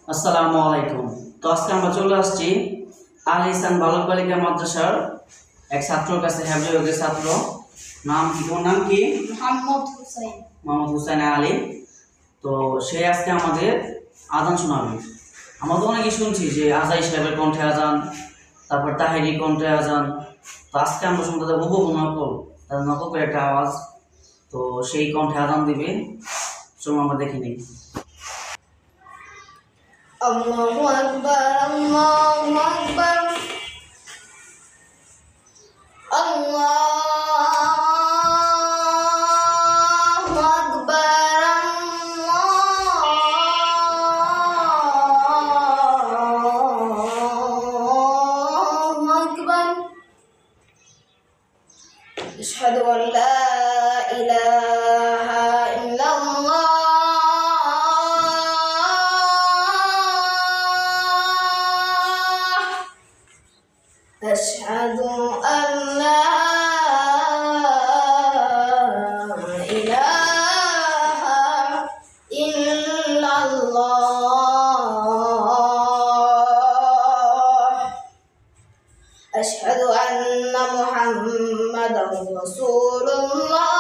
আসসালামু আলাইকুম। তো আজকে আমরা চলে আসছি আল ইহসান বালক বালিকা মাদ্রাসার এক ছাত্রর কাছে, হ্যাবলিগের ছাত্র। নাম কি? তোমার নাম কি? মোহাম্মদ হুসাইন আলী। তো সে আজকে আমাদের আজান শোনাবে। আমরা তো অনেকেই শুনছি যে আজাই সাহেবের কণ্ঠে আজান, তারপর তাহেরি কণ্ঠে আজান। তো আজকে আমরা শুনতে যাবো হুবহু নকল, তার নকল করে একটা আওয়াজ। তো সেই কণ্ঠে আজান দিবে, চলুন আমরা দেখে নিই। আল্লাহু আকবার, আল্লাহু আকবার, আল্লাহু আকবার, আল্লাহু আকবার। আশহাদু আল লা ইলাহা ইল্লাল্লাহ, أشهد أن لا إله إلا الله، أشهد أن محمدا رسول الله،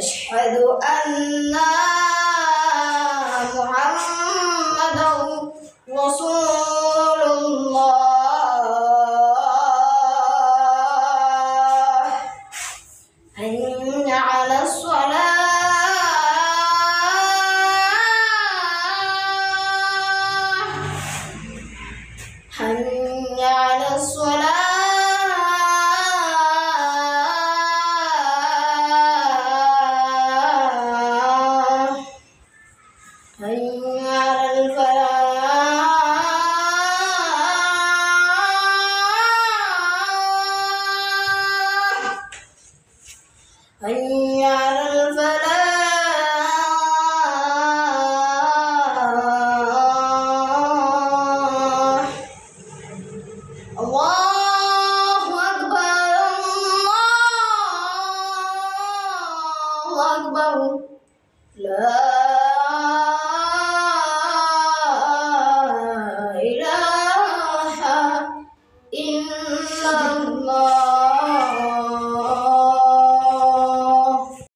أشهد أن محمد رسول الله، حي على الصلاة،